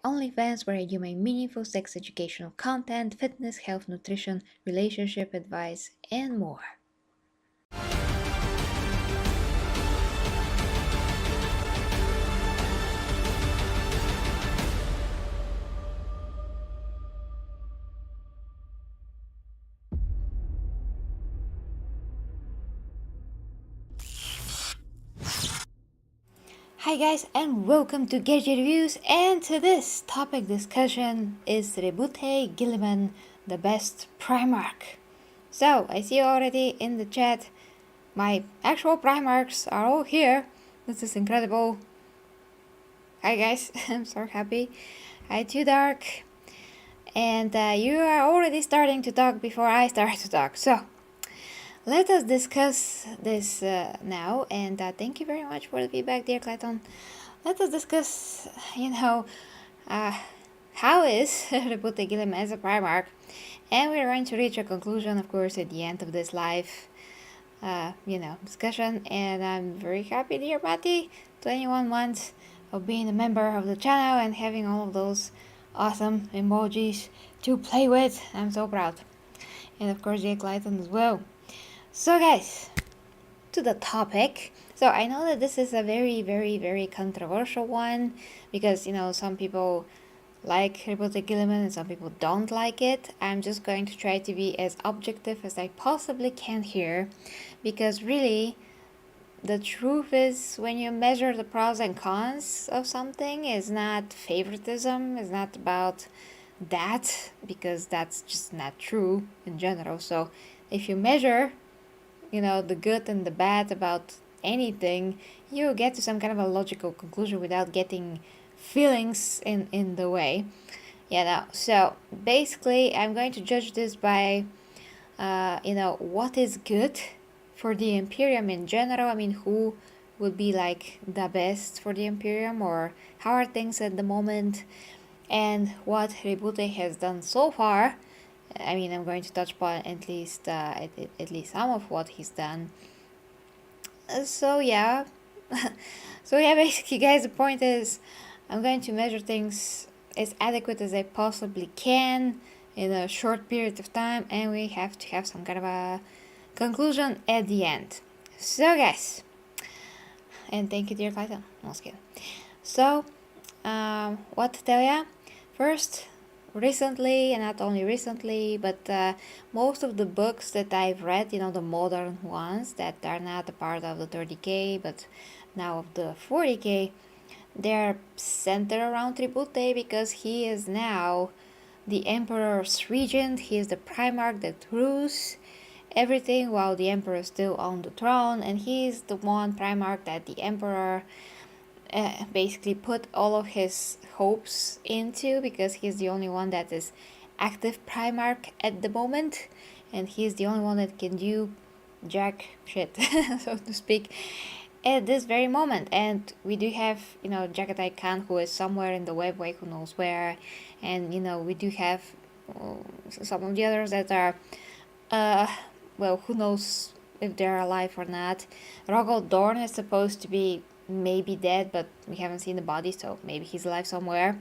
OnlyFans, where I do my meaningful sex educational content, fitness, health, nutrition, relationship advice, and more. Hi guys, and welcome to Gadget Reviews, and today's topic discussion is Roboute Guilliman, the best Primarch. So, I see already in the chat, my actual Primarchs are all here. This is incredible. Hi guys, I'm so happy. Hi Too Dark. And you are already starting to talk before I start to talk. So, let us discuss this now, and thank you very much for the feedback, dear Clayton. Let us discuss, how is Roboute Guilliman as a Primarch, and we're going to reach a conclusion, of course, at the end of this live, discussion. And I'm very happy, dear Matty, 21 months of being a member of the channel and having all of those awesome emojis to play with. I'm so proud, and of course, dear Clayton as well. So guys, to the topic. So I know that this is a very, very, very controversial one because, some people like Roboute Guilliman and some people don't like it. I'm just going to try to be as objective as I possibly can here, because really the truth is, when you measure the pros and cons of something, is not favoritism, it's not about that, because that's just not true in general. So if you measure the good and the bad about anything, you get to some kind of a logical conclusion without getting feelings in the way. So basically I'm going to judge this by what is good for the Imperium in general. I mean, who would be like the best for the Imperium, or how are things at the moment, and what Roboute has done so far. I mean, I'm going to touch upon at least some of what he's done. So basically, guys, the point is, I'm going to measure things as adequate as I possibly can in a short period of time, and we have to have some kind of a conclusion at the end. So, guys, and thank you, dear Clayton. Once again. So, what to tell ya? First, recently, and not only recently, but most of the books that I've read, the modern ones that are not a part of the 30K, but now of the 40K, they're centered around Roboute because he is now the Emperor's regent. He is the Primarch that rules everything while the Emperor is still on the throne, and he is the one Primarch that the Emperor basically put all of his hopes into, because he's the only one that is active Primarch at the moment, and he's the only one that can do jack shit, so to speak, at this very moment. And we do have, Jagatai Khan, who is somewhere in the webway, who knows where, and we do have some of the others that are, who knows if they're alive or not. Rogal Dorn is supposed to be maybe dead, but we haven't seen the body, so maybe he's alive somewhere.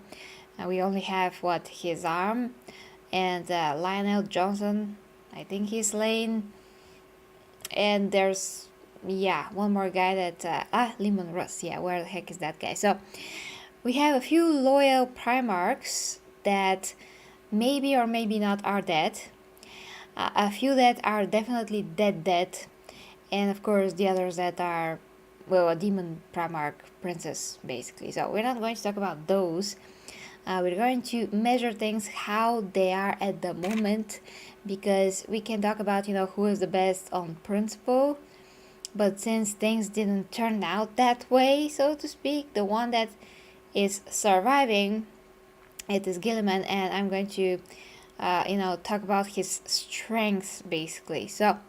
We only have his arm, and Lionel Johnson, I think he's slain, and there's one more guy that Lemon Russ, where the heck is that guy? So we have a few loyal Primarchs that maybe or maybe not are dead, a few that are definitely dead, and of course the others that are, a demon Primarch princess, basically. So we're not going to talk about those. We're going to measure things how they are at the moment, because we can talk about, who is the best on principle. But since things didn't turn out that way, so to speak, the one that is surviving, it is Guilliman, and I'm going to, talk about his strengths, basically. So,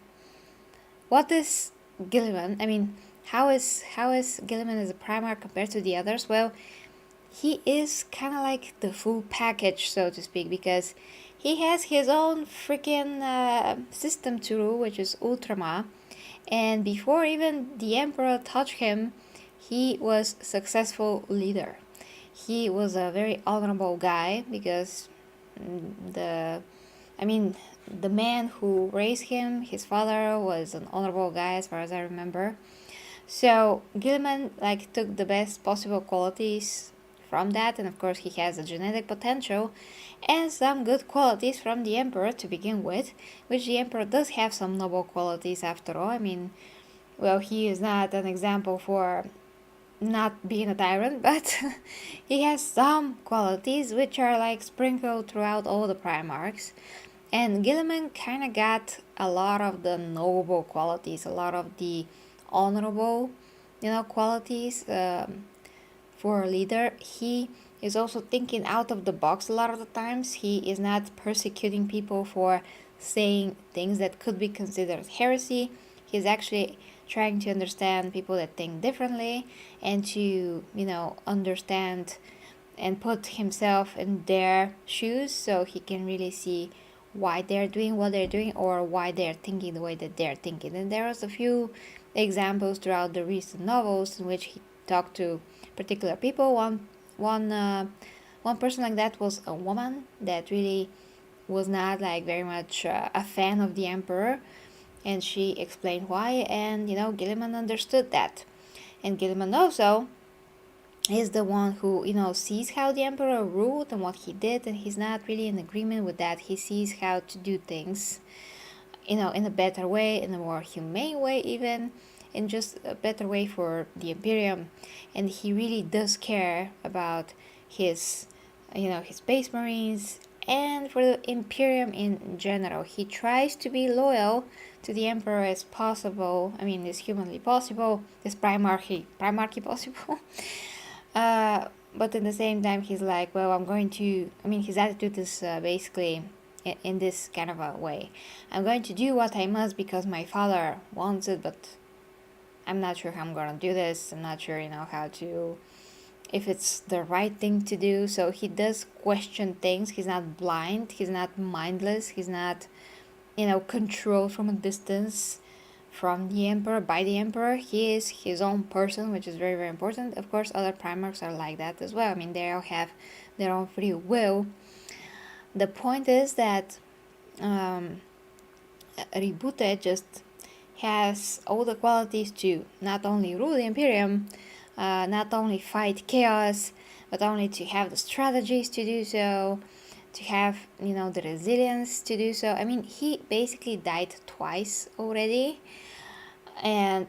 what is Guilliman? I mean, how is Guilliman as a Primarch compared to the others? Well, he is kind of like the full package, so to speak, because he has his own freaking system to rule, which is Ultrama, and before even the Emperor touched him, he was successful leader. he was a very honorable guy because the the man who raised him, his father, was an honorable guy as far as I remember. So Guilliman like took the best possible qualities from that, and of course he has a genetic potential and some good qualities from the Emperor to begin with, which the Emperor does have some noble qualities after all. I mean, well, he is not an example for not being a tyrant, but he has some qualities which are like sprinkled throughout all the Primarchs. And Guilliman kind of got a lot of the noble qualities, a lot of the honorable, qualities for a leader. He is also thinking out of the box a lot of the times. He is not persecuting people for saying things that could be considered heresy. He's actually trying to understand people that think differently and to, understand and put himself in their shoes so he can really see why they're doing what they're doing or why they're thinking the way that they're thinking. And there was a few examples throughout the recent novels in which he talked to particular people. One person like that was a woman that really was not like very much a fan of the Emperor, and she explained why, and Guilliman understood that. And Guilliman also is the one who sees how the Emperor ruled and what he did, and he's not really in agreement with that. He sees how to do things in a better way, in a more humane way, even in just a better way for the Imperium. And he really does care about his Space Marines and for the Imperium in general. He tries to be loyal to the Emperor as possible. I mean, as humanly possible, as primarchy possible. But at the same time, he's like, well, I'm going to. I mean, his attitude is basically in this kind of a way. I'm going to do what I must because my father wants it, but I'm not sure how I'm going to do this. I'm not sure, how to, if it's the right thing to do. So he does question things. He's not blind. He's not mindless. He's not, controlled from a distance from the Emperor, by the Emperor. He is his own person, which is very, very important. Of course, other Primarchs are like that as well. I mean, they all have their own free will. The point is that Reboute just has all the qualities to not only rule the Imperium, not only fight chaos, but only to have the strategies to do so, to have, the resilience to do so. I mean, he basically died twice already. And,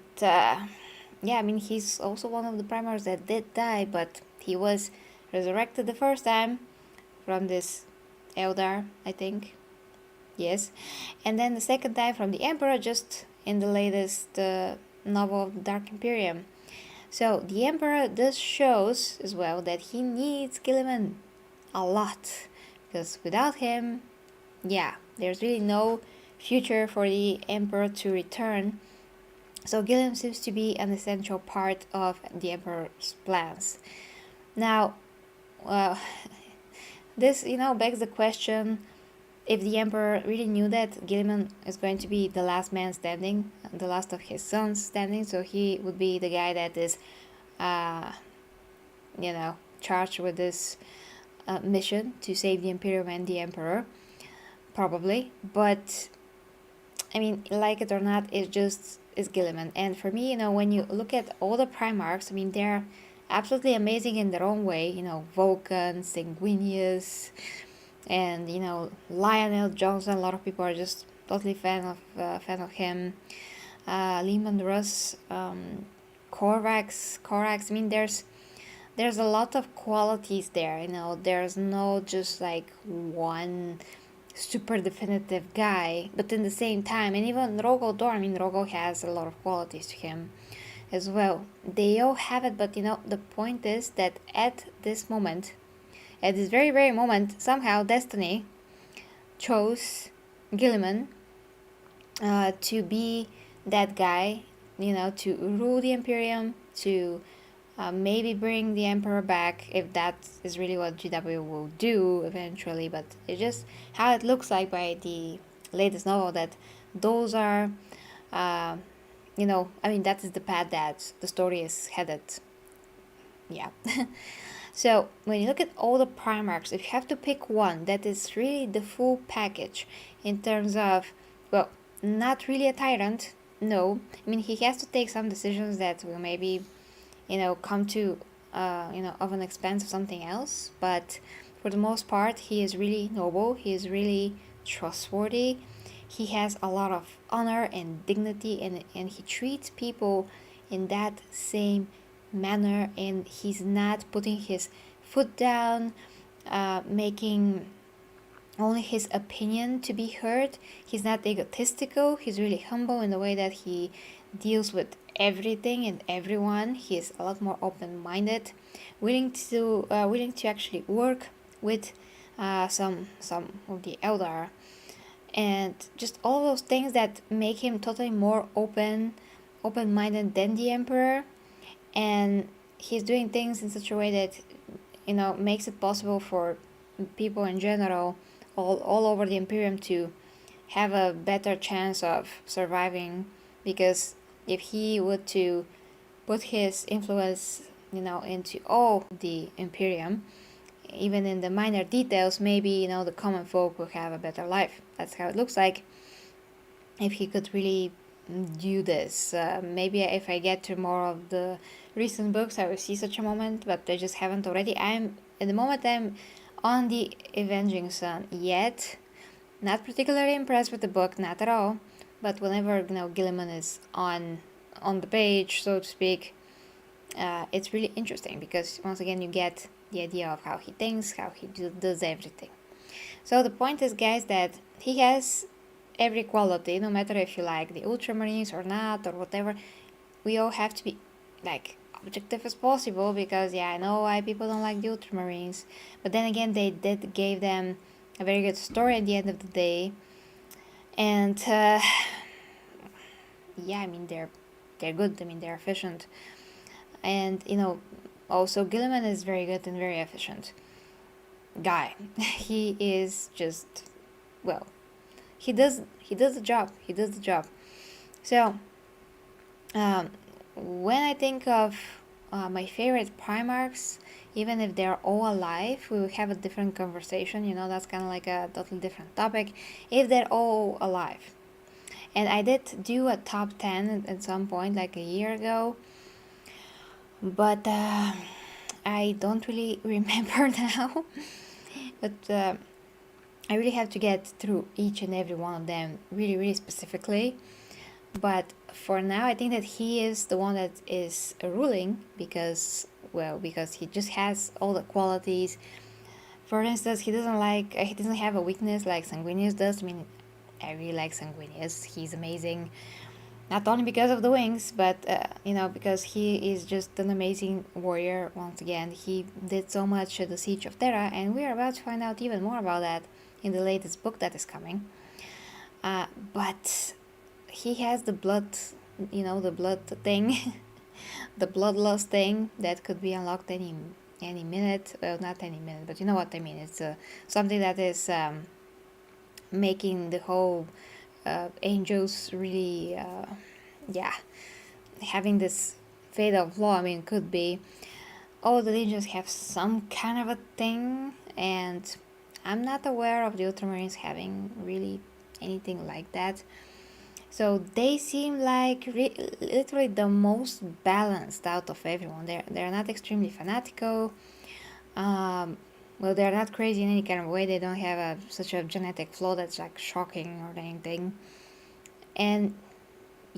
he's also one of the Primarchs that did die, but he was resurrected the first time from this Eldar, I think. Yes. And then the second time from the Emperor, just in the latest novel of the Dark Imperium. So the Emperor thus shows as well that he needs Guilliman a lot, because without him, there's really no future for the Emperor to return. So Guilliman seems to be an essential part of the Emperor's plans. Now, this begs the question, if the Emperor really knew that Guilliman is going to be the last man standing, the last of his sons standing, so he would be the guy that is, charged with this mission to save the Imperium and the Emperor, probably. But, I mean, like it or not, it's Guilliman. And for me, when you look at all the Primarchs, I mean, they're absolutely amazing in their own way. Vulcan, Sanguinius, and Lionel Johnson. A lot of people are just totally fan of him. Lehman Russ, Korax. I mean, there's a lot of qualities there. There's no just like one super definitive guy, but in the same time, and even Rogal Dorn. I mean, Rogal has a lot of qualities to him as well. They all have it, but the point is that at this moment, at this very, very moment, somehow Destiny chose Guilliman to be that guy, to rule the Imperium, to maybe bring the Emperor back, if that is really what GW will do eventually. But it's just how it looks like by the latest novel that those are, that is the path that the story is headed. Yeah. So when you look at all the Primarchs, if you have to pick one that is really the full package in terms of, well, not really a tyrant, no. I mean, he has to take some decisions that will maybe, come to, of an expense of something else. But for the most part, he is really noble. He is really trustworthy. He has a lot of honor and dignity, and he treats people in that same manner, and he's not putting his foot down, making only his opinion to be heard. He's not egotistical. He's really humble in the way that he deals with everything and everyone. He is a lot more open-minded, willing to actually work with some of the elder, and just all those things that make him totally more open-minded than the emperor. And he's doing things in such a way that makes it possible for people in general all over the imperium to have a better chance of surviving, because if he were to put his influence into all the imperium, even in the minor details, maybe the common folk will have a better life. That's how it looks like if he could really do this. Maybe if I get to more of the recent books, I will see such a moment, but I just haven't already. At the moment I'm on the Avenging Sun yet. Not particularly impressed with the book, not at all. But whenever Guilliman is on the page, so to speak, it's really interesting, because once again you get the idea of how he thinks, how he does everything. So the point is, guys, that he has every quality, no matter if you like the Ultramarines or not, or whatever. We all have to be like objective as possible, because I know why people don't like the Ultramarines, but then again they did give them a very good story at the end of the day. And I mean, they're good. I mean, they're efficient, and also Guilliman is very good and very efficient guy. He is just, well, he does the job. So when I think of my favorite Primarchs, even if they're all alive, we will have a different conversation. That's kind of like a totally different topic. If they're all alive, and I did do a top 10 at some point, like a year ago, but I don't really remember now. But I really have to get through each and every one of them really, really specifically. But for now, I think that he is the one that is ruling, because he just has all the qualities. For instance, he doesn't have a weakness like Sanguinius does. I mean, I really like Sanguinius. He's amazing. Not only because of the wings, but because he is just an amazing warrior. Once again, he did so much at the Siege of Terra, and we are about to find out even more about that in the latest book that is coming. But he has the blood, the blood thing, the bloodlust thing that could be unlocked any minute. Well, not any minute, but you know what I mean. It's something that is making the whole angels really, having this fatal flaw. I mean, could be all the legions have some kind of a thing, and I'm not aware of the Ultramarines having really anything like that. So they seem like literally the most balanced out of everyone. They're not extremely fanatical. They're not crazy in any kind of way. They don't have such a genetic flaw that's like shocking or anything. And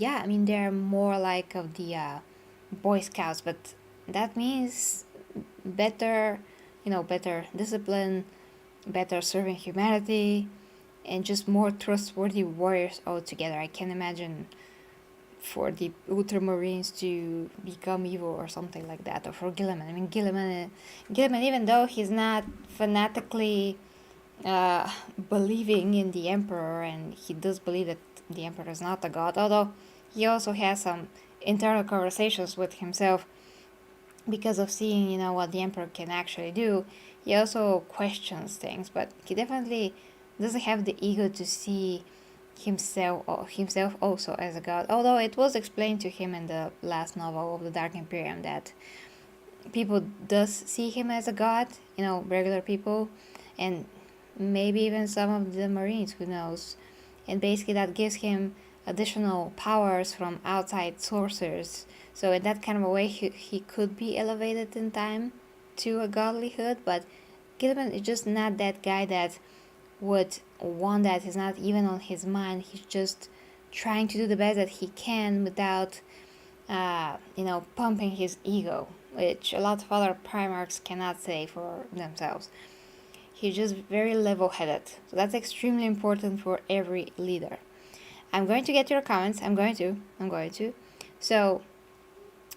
I mean, they're more like of the Boy Scouts, but that means better discipline, better serving humanity, and just more trustworthy warriors altogether. I can't imagine for the Ultramarines to become evil or something like that, or for Guilliman. I mean, Guilliman, even though he's not fanatically believing in the Emperor, and he does believe that the Emperor is not a god, although he also has some internal conversations with himself because of seeing, what the Emperor can actually do. He also questions things, but he definitely doesn't have the ego to see himself also as a god, although it was explained to him in the last novel of the Dark Imperium that people does see him as a god, you know, regular people, and maybe even some of the Marines, who knows. And basically that gives him additional powers from outside sources. So in that kind of a way, he could be elevated in time to a godlyhood, but Guilliman is just not that guy that would want that. It's not even on his mind. He's just trying to do the best that he can without, you know, pumping his ego, which a lot of other Primarchs cannot say for themselves. He's just very level-headed. So that's extremely important for every leader. I'm going to get your comments. I'm going to. So,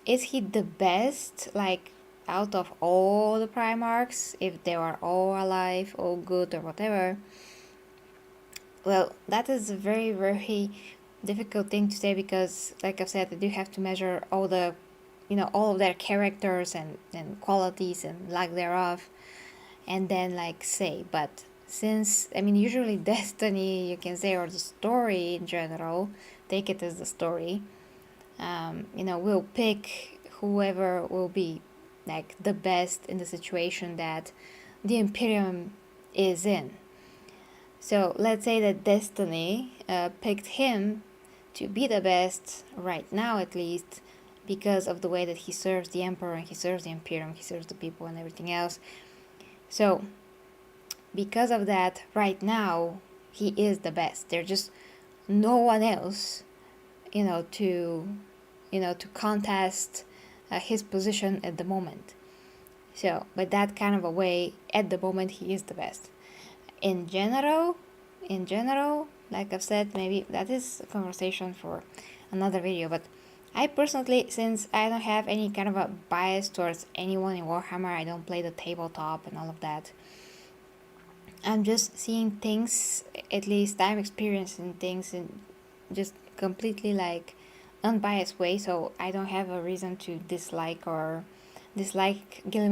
is he the best, like, out of all the Primarchs, if they are all alive, all good, or whatever? Well, that is a very, very difficult thing to say, because, like I've said, I do have to measure all the, you know, all of their characters and qualities and lack thereof, and then, like, say. But since, I mean, usually destiny, you can say, or the story in general, take it as the story, you know, we'll pick whoever will be, like, the best in the situation that the Imperium is in. So let's say that destiny picked him to be the best right now, at least, because of the way that he serves the Emperor, and he serves the Imperium, he serves the people and everything else. So because of that, right now, he is the best. There's just no one else, you know, to contest his position at the moment. So, by that kind of a way, at the moment, he is the best. In general, like I've said, maybe that is a conversation for another video, but I personally, since I don't have any kind of a bias towards anyone in Warhammer, I don't play the tabletop and all of that, I'm just seeing things, at least I'm experiencing things in just completely, like, unbiased way, so I don't have a reason to dislike Guilliman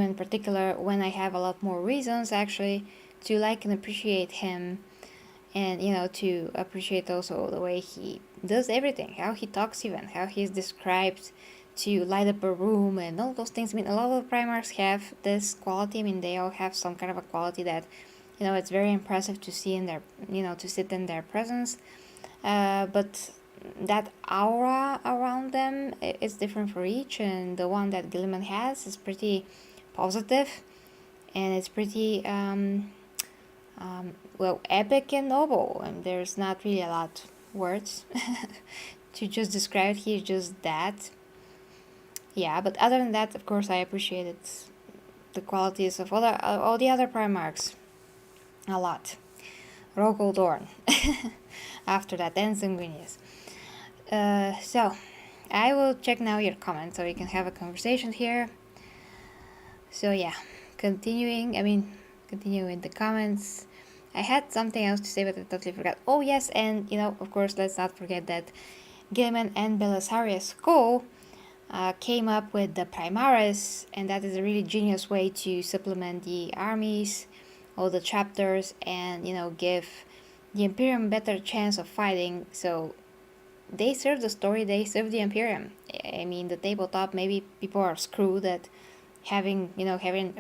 in particular, when I have a lot more reasons, actually, to like and appreciate him, and, you know, to appreciate also the way he does everything, how he talks, even how he's described to light up a room and all those things. I mean, a lot of Primarchs have this quality. I mean, they all have some kind of a quality that, you know, it's very impressive to see in their, you know, to sit in their presence, but that aura around them is different for each, and the one that Guilliman has is pretty positive, and it's pretty well, epic and noble, and there's not really a lot of words to just describe it. He's just that. Yeah, but other than that, of course, I appreciated the qualities of all the other Primarchs a lot. Rogal, Dorn. After that, and Sanguinius. So, I will check now your comments so we can have a conversation here. So yeah, continuing with the comments. I had something else to say, but I totally forgot. Oh yes, and, you know, of course, let's not forget that Guilliman and Belisarius Cole came up with the Primaris, and that is a really genius way to supplement the armies, all the chapters, and, you know, give the Imperium better chance of fighting. So they serve the story, they serve the Imperium. I mean, the tabletop, maybe people are screwed at having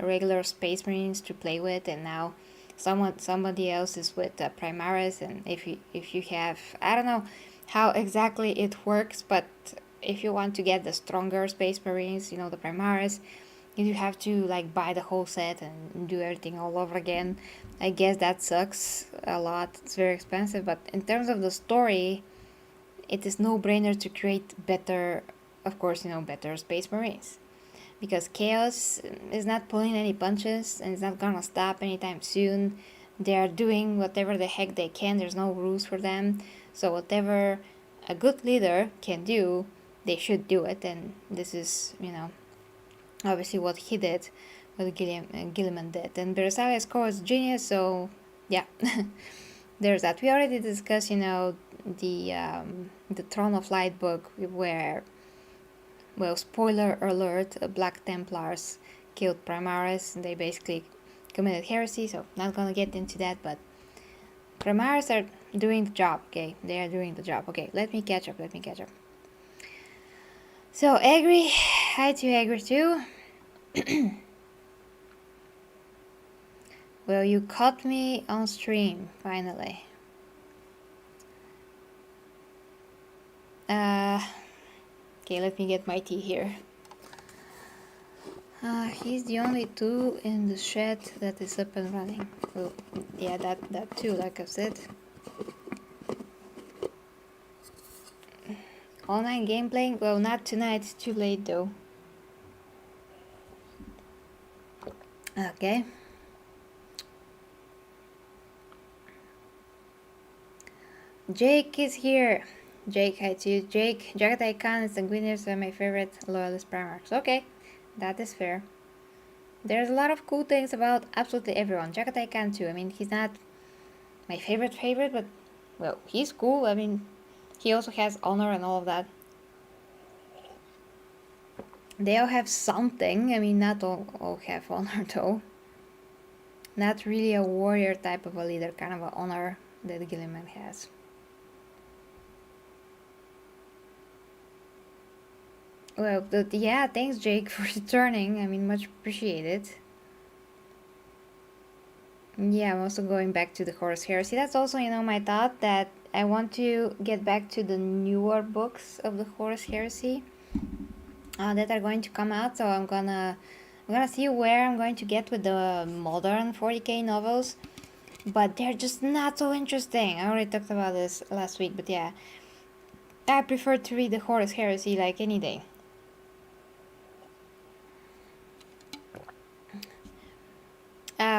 regular Space Marines to play with, and now somebody else is with Primaris, and if you have, I don't know how exactly it works, but if you want to get the stronger Space Marines, you know, the Primaris, you have to, like, buy the whole set and do everything all over again. I guess that sucks a lot. It's very expensive, but in terms of the story, it is no-brainer to create better, of course, you know, better Space Marines. Because Chaos is not pulling any punches, and it's not gonna stop anytime soon. They are doing whatever the heck they can. There's no rules for them. So whatever a good leader can do, they should do it. And this is, you know, obviously what he did, what Guilliman did. And Belisarius Cole is genius, so yeah. There's that. We already discussed, you know, the Throne of Light book, where, well, spoiler alert, Black Templars killed Primaris, and they basically committed heresy, so not gonna get into that, but Primaris are doing the job, okay? They are doing the job. Okay, let me catch up. So, agree, I too agree too. Well, you caught me on stream, finally. Okay, let me get my tea here. He's the only tool in the shed that is up and running. Well, yeah, that too, like I said. Online game playing? Well, not tonight, it's too late though. Okay. Jake is here. Jake, hi to you. Jake, Jagatai Khan and Sanguinius are my favorite loyalist Primarchs. Okay, that is fair. There's a lot of cool things about absolutely everyone. Jagatai Khan too. I mean, he's not my favorite, but, well, he's cool. I mean, he also has honor and all of that. They all have something. I mean, not all have honor though. Not really a warrior type of a leader, kind of an honor that Guilliman has. Well, yeah, thanks Jake for returning. I mean, much appreciated. Yeah, I'm also going back to the Horus Heresy. That's also, my thought that I want to get back to the newer books of the Horus Heresy that are going to come out. So I'm gonna see where I'm going to get with the modern 40K novels, but they're just not so interesting. I already talked about this last week, but yeah, I prefer to read the Horus Heresy like any day.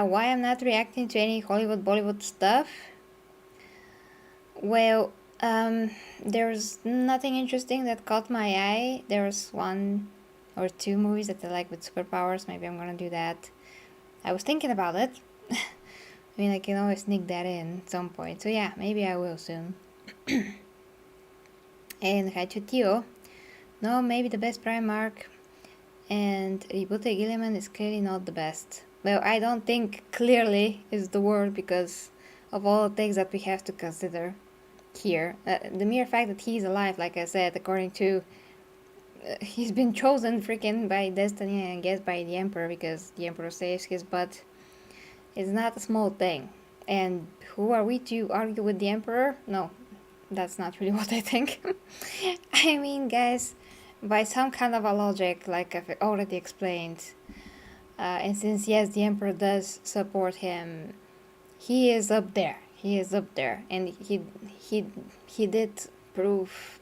Why I'm not reacting to any Hollywood Bollywood stuff? Well, there's nothing interesting that caught my eye. There's one or two movies that I like with superpowers. Maybe I'm gonna do that. I was thinking about it. I mean, I can always sneak that in at some point. So yeah, maybe I will soon. And hi to Tio. No, maybe the best Primarch. And Roboute Guilliman is clearly not the best. Well, I don't think clearly is the word because of all the things that we have to consider here. The mere fact that he's alive, like I said, according to... he's been chosen freaking by destiny and I guess by the Emperor because the Emperor saves his butt. It's not a small thing. And who are we to argue with the Emperor? No, that's not really what I think. I mean, guys, by some kind of a logic, like I've already explained, and since yes, the Emperor does support him, he is up there. He is up there, and he did prove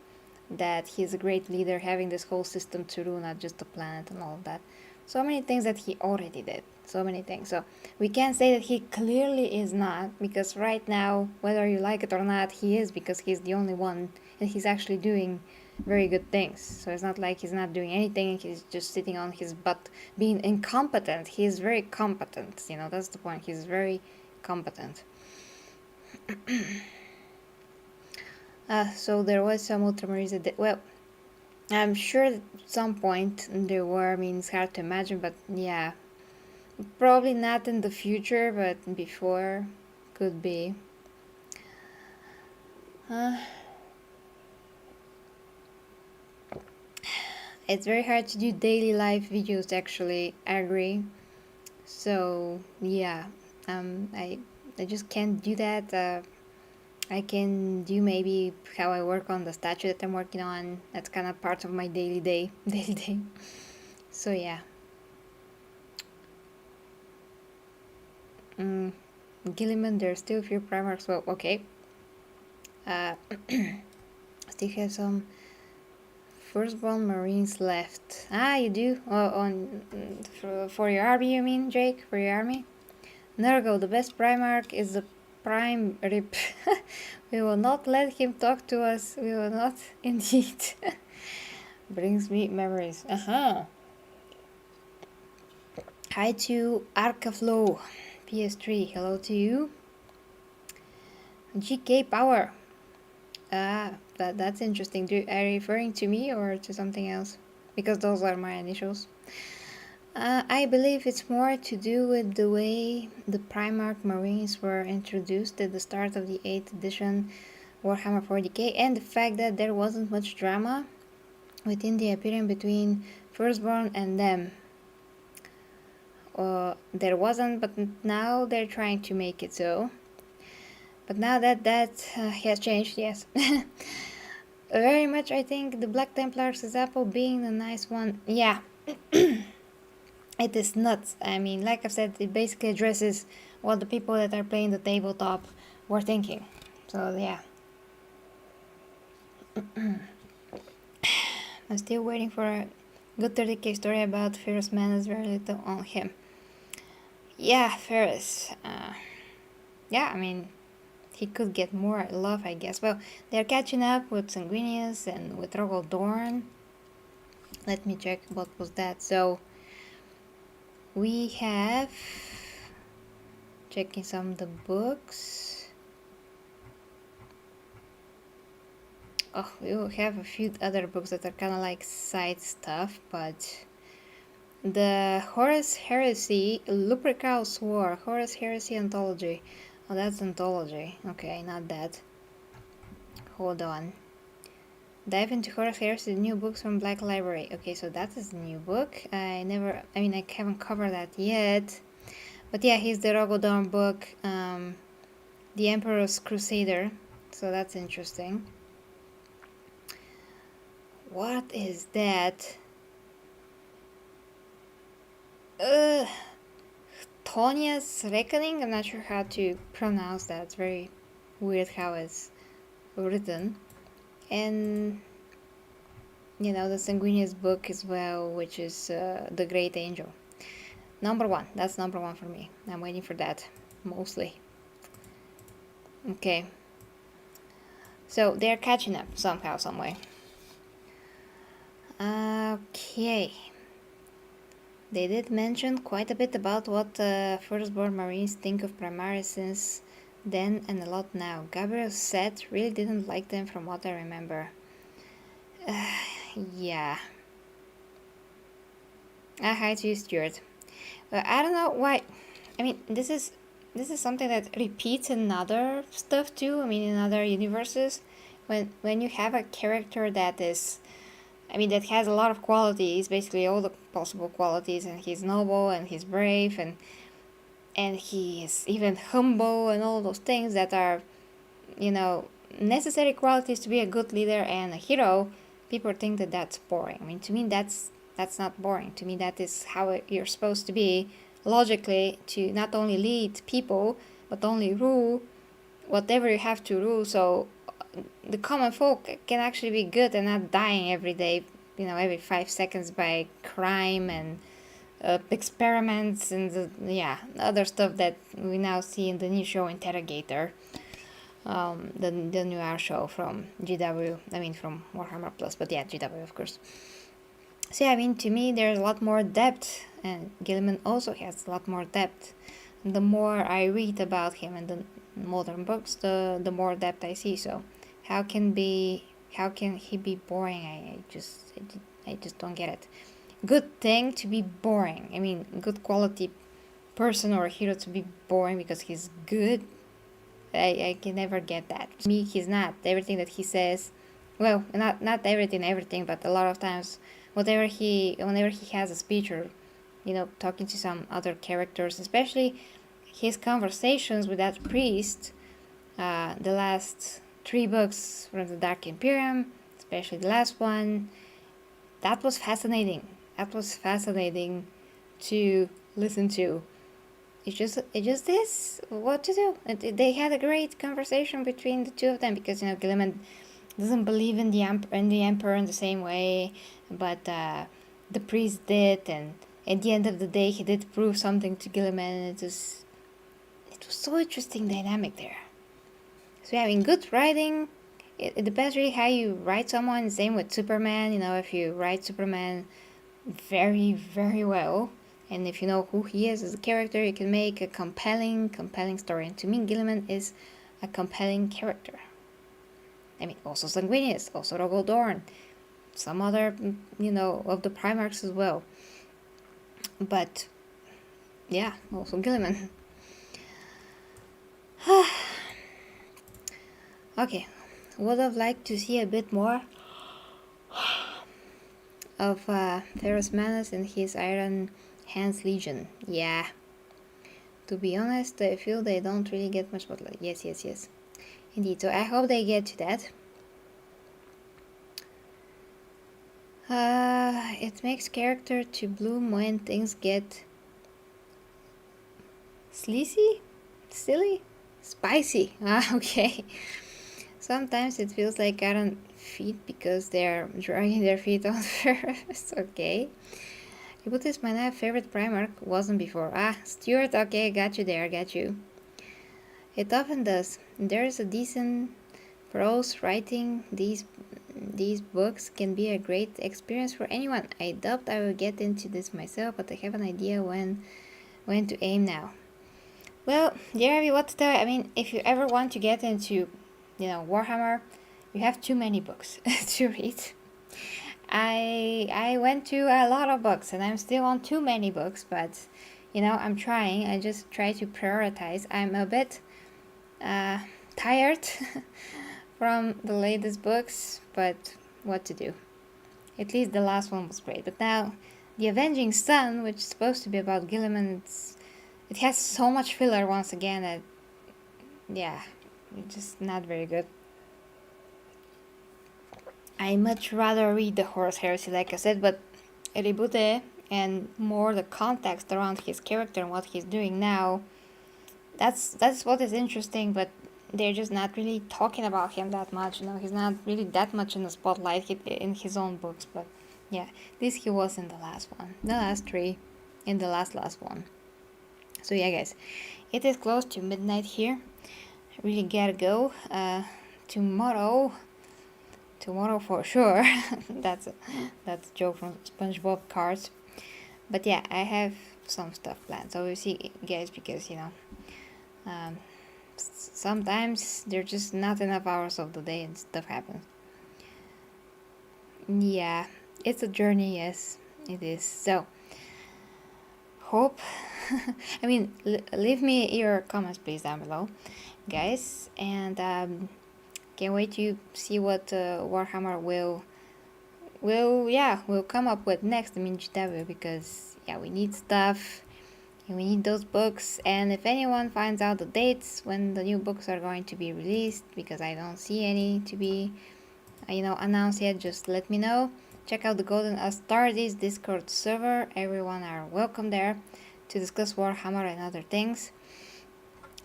that he's a great leader, having this whole system to rule, not just the planet and all of that. So many things that he already did. So many things. So we can't say that he clearly is not, because right now, whether you like it or not, he is, because he's the only one, and he's actually doing very good things. So it's not like he's not doing anything, he's just sitting on his butt being incompetent. He is very competent, that's the point. He's very competent. So there was some Ultramarines that well, I'm sure at some point there were. I mean, it's hard to imagine, but yeah, probably not in the future, but before could be. It's very hard to do daily live videos, actually. I agree. So yeah, I just can't do that. I can do maybe how I work on the statue that I'm working on. That's kind of part of my daily day. So yeah. Guilliman, there's still a few Primarchs. Well, okay. Still have some firstborn Marines left. You do? For your army, you mean, Jake? For your army? Nurgle, the best Primarch is the prime rip. We will not let him talk to us. We will not, indeed. Brings me memories. Hi to Arcaflow, PS3. Hello to you. GK Power. That's interesting. Are you referring to me or to something else? Because those are my initials. I believe it's more to do with the way the Primarch Marines were introduced at the start of the 8th edition Warhammer 40K, and the fact that there wasn't much drama within the Imperium between Firstborn and them. there wasn't, but now they're trying to make it so. But now that has changed, yes. Very much, I think the Black Templars example being a nice one. Yeah, it is nuts. I mean, like I've said, it basically addresses what the people that are playing the tabletop were thinking. So yeah. I'm still waiting for a good 30k story about Ferris Manus, very little on him. Yeah, Ferris. Yeah, I mean, he could get more love, I guess. Well, they're catching up with Sanguinius and with Rogal Dorn. Let me check what was that. So, we have... checking some of the books. Oh, we will have a few other books that are kind of like side stuff, but... the Horus Heresy, Lupercal's War, Horus Heresy Anthology. Oh, that's Anthology. Okay, not that. Hold on. Dive into Horus Heresy, new books from Black Library. Okay, so that is a new book. I haven't covered that yet. But yeah, he's the Rogodorn book, The Emperor's Crusader. So that's interesting. What is that? Tonia's Reckoning? I'm not sure how to pronounce that. It's very weird how it's written. And, you know, the Sanguinius book as well, which is The Great Angel. Number one. That's number one for me. I'm waiting for that, mostly. Okay. So, they're catching up somehow, someway. Okay. They did mention quite a bit about what firstborn Marines think of Primaris since then and a lot now. Gabriel said really didn't like them from what I remember. Yeah. Hi to you, Stuart. I don't know why. I mean, this is something that repeats in other stuff too. I mean, in other universes, when you have a character that is, I mean, that has a lot of qualities, basically all the possible qualities, and he's noble and he's brave and he is even humble and all those things that are, you know, necessary qualities to be a good leader and a hero. People think that that's boring. I mean, to me, that's not boring. To me, that is how you're supposed to be, logically, to not only lead people, but only rule whatever you have to rule, so the common folk can actually be good and not dying every day, you know, every 5 seconds by crime and experiments and other stuff that we now see in the new show Interrogator, the new R show from GW, I mean from Warhammer Plus, but yeah, GW of course. So yeah, I mean, to me there's a lot more depth, and Guilliman also has a lot more depth. The more I read about him in the modern books, the more depth I see. So how can he be boring? I just don't get it. Good thing to be boring. I mean, good quality person or hero to be boring because he's good. I can never get that. To me, he's not. Everything that he says, well, not everything, but a lot of times, whenever he has a speech or, you know, talking to some other characters, especially his conversations with that priest, the last 3 books from the Dark Imperium, especially the last one, that was fascinating. That was fascinating to listen to. It just is what to do. They had a great conversation between the two of them because, you know, Guilliman doesn't believe in the emperor in the same way, but the priest did, and at the end of the day, he did prove something to Guilliman. It was so interesting dynamic there. So yeah, I mean, good writing. It depends really how you write someone. Same with Superman. You know, if you write Superman very, very well, and if you know who he is as a character, you can make a compelling story. And to me, Guilliman is a compelling character. I mean, also Sanguinius, also Rogal Dorn, some other, you know, of the Primarchs as well. But yeah, also Guilliman. Okay, would have liked to see a bit more of Ferris Manus and his Iron Hans Legion. Yeah. To be honest, I feel they don't really get much spotlight. Yes, yes, yes. Indeed. So I hope they get to that. It makes character to bloom when things get sleazy, silly, spicy. Ah, okay. Sometimes it feels like iron feet because they're dragging their feet on first. Okay. Reboute is my now favorite Primarch. Wasn't before. Ah, Stuart. Okay, got you there. Got you. It often does. There's a decent prose writing. These books can be a great experience for anyone. I doubt I will get into this myself, but I have an idea when to aim now. Well, dear Abby, what to tell you? I mean, if you ever want to get into, Warhammer, you have too many books to read. I went to a lot of books, and I'm still on too many books, but, I'm trying. I just try to prioritize. I'm a bit tired from the latest books, but what to do? At least the last one was great. But now, The Avenging Sun, which is supposed to be about Guilliman, it has so much filler once again that, yeah, it's just not very good. I much rather read the Horus Heresy, like I said, but Reboute and more the context around his character and what he's doing now, that's what is interesting, but they're just not really talking about him that much. He's not really that much in the spotlight in his own books, but yeah, this he was in the last one, the last three, in the last one. So yeah, guys, it is close to midnight here. I really gotta go. Tomorrow for sure. that's a joke from SpongeBob Cards. But yeah, I have some stuff planned. So we'll see, guys, because sometimes there's just not enough hours of the day and stuff happens. Yeah, it's a journey. Yes, it is. So hope. I mean, leave me your comments please down below, guys, and can't wait to see what Warhammer will come up with next. I mean, GW, because we need stuff and we need those books. And if anyone finds out the dates when the new books are going to be released, because I don't see any to be announced yet, just let me know. Check out the Golden Astartes Discord server. Everyone are welcome there to discuss Warhammer and other things.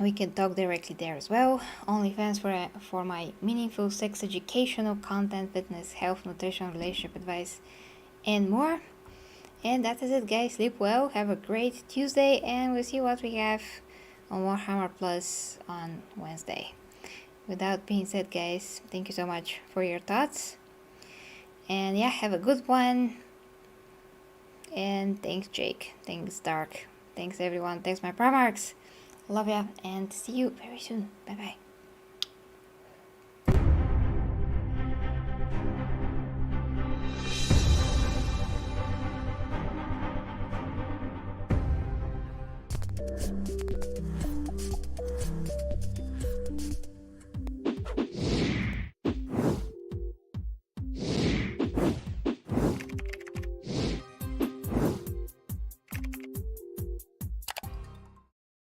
We can talk directly there as well. OnlyFans for my meaningful sex educational content, fitness, health, nutrition, relationship advice, and more. And that is it, guys. Sleep well, have a great Tuesday, and we'll see what we have on Warhammer Plus on Wednesday. With that being said, guys, thank you so much for your thoughts. And have a good one. And thanks, Jake. Thanks, Dark. Thanks, everyone. Thanks, my Primarchs. Love ya, and see you very soon. Bye bye.